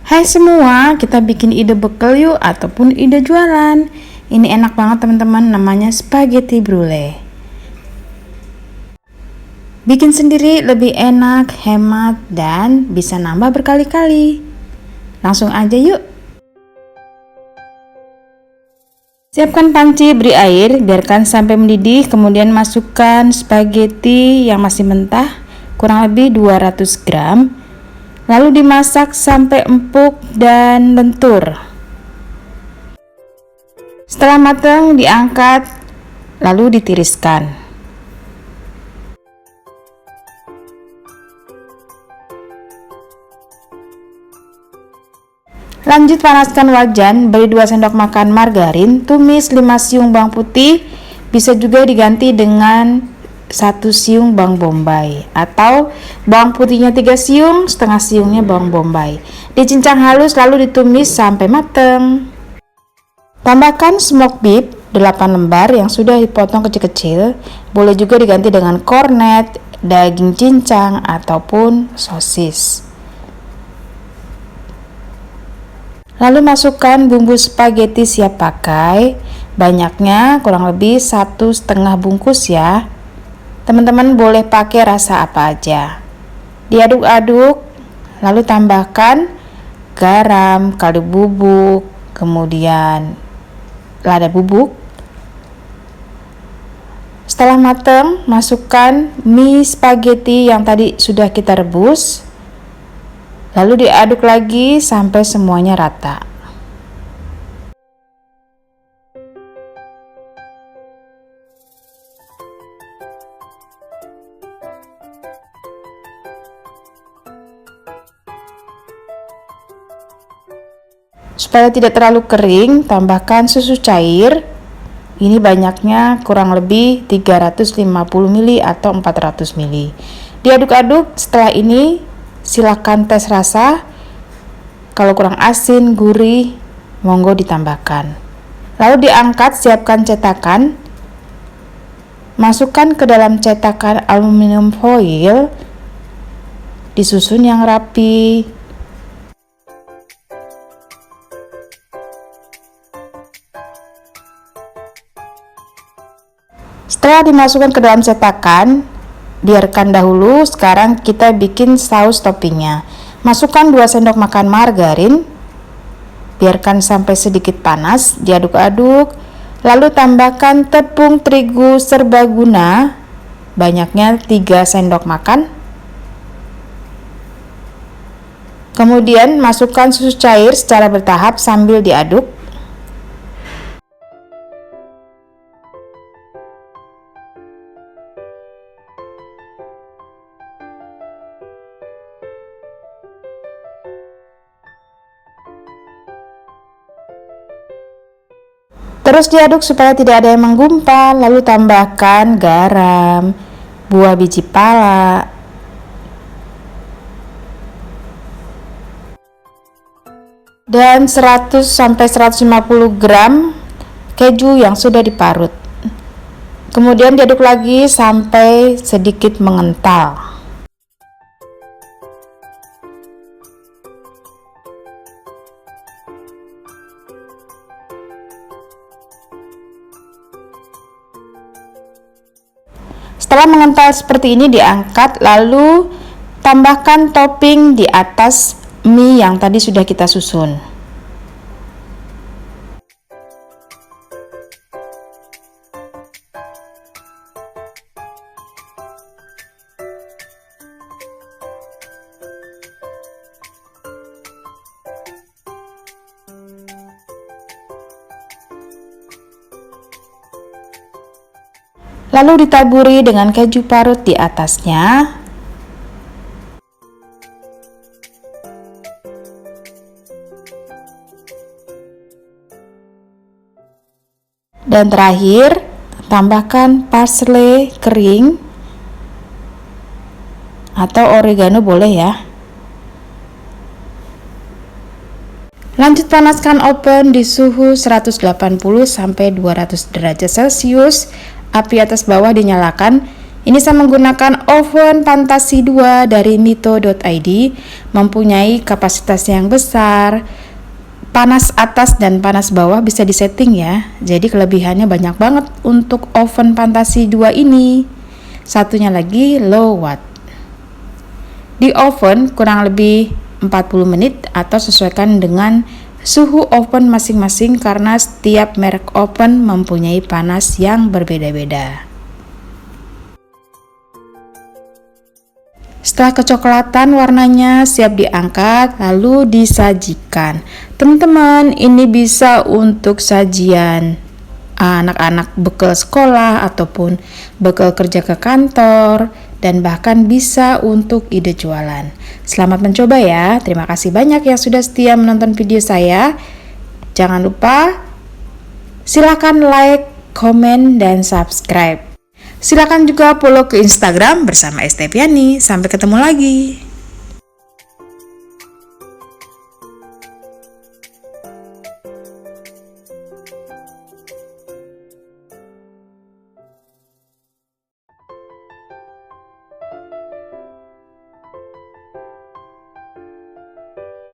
Hai semua, kita bikin ide bekal yuk ataupun ide jualan. Ini enak banget teman-teman, namanya spaghetti brulee. Bikin sendiri lebih enak, hemat, dan bisa nambah berkali-kali. Langsung aja yuk. Siapkan panci, beri air, biarkan sampai mendidih, kemudian masukkan spaghetti yang masih mentah, kurang lebih 200 gram. Lalu dimasak sampai empuk dan lentur. Setelah matang, diangkat, lalu ditiriskan. Lanjut panaskan wajan, beri 2 sendok makan margarin, tumis 5 siung bawang putih, bisa juga diganti dengan 1 siung bawang bombay atau bawang putihnya 3 siung, setengah siungnya bawang bombay. Dicincang halus lalu ditumis sampai matang. Tambahkan smoked beef 8 lembar yang sudah dipotong kecil-kecil, boleh juga diganti dengan kornet, daging cincang ataupun sosis. Lalu masukkan bumbu spaghetti siap pakai, banyaknya kurang lebih 1,5 bungkus ya. Teman-teman boleh pakai rasa apa aja. Diaduk-aduk, lalu tambahkan garam, kaldu bubuk, kemudian lada bubuk. Setelah matang, masukkan mie spaghetti yang tadi sudah kita rebus. Lalu diaduk lagi sampai semuanya rata. Supaya tidak terlalu kering, tambahkan susu cair. Ini banyaknya kurang lebih 350 ml atau 400 ml. Diaduk-aduk, setelah ini silakan tes rasa. Kalau kurang asin, gurih, monggo ditambahkan. Lalu diangkat, siapkan cetakan. Masukkan ke dalam cetakan aluminium foil. Disusun yang rapi. Setelah dimasukkan ke dalam cetakan, biarkan dahulu. Sekarang kita bikin saus toppingnya. Masukkan 2 sendok makan margarin, biarkan sampai sedikit panas, diaduk-aduk. Lalu tambahkan tepung terigu serbaguna, banyaknya 3 sendok makan. Kemudian masukkan susu cair secara bertahap sambil diaduk. Terus diaduk supaya tidak ada yang menggumpal, lalu tambahkan garam, buah biji pala, dan 100-150 gram keju yang sudah diparut. Kemudian diaduk lagi sampai sedikit mengental. Setelah mengental seperti ini, diangkat, lalu tambahkan topping di atas mie yang tadi sudah kita susun. Lalu ditaburi dengan keju parut di atasnya. Dan terakhir, tambahkan parsley kering atau oregano boleh ya. Lanjut panaskan oven di suhu 180 sampai 200 derajat Celcius. Api atas bawah dinyalakan. Ini saya menggunakan oven Fantasi 2 dari mito.id, mempunyai kapasitas yang besar, panas atas dan panas bawah bisa disetting ya. Jadi kelebihannya banyak banget untuk oven Fantasi 2 ini. Satunya lagi low watt. Di oven kurang lebih 40 menit atau sesuaikan dengan suhu oven masing-masing karena setiap merek oven mempunyai panas yang berbeda-beda. Setelah kecoklatan warnanya siap diangkat lalu disajikan. Teman-teman, ini bisa untuk sajian anak-anak bekal sekolah ataupun bekal kerja ke kantor dan bahkan bisa untuk ide jualan. Selamat mencoba ya. Terima kasih banyak yang sudah setia menonton video saya. Jangan lupa silakan like, komen, dan subscribe. Silakan juga follow ke Instagram bersama Estepiani. Sampai ketemu lagi.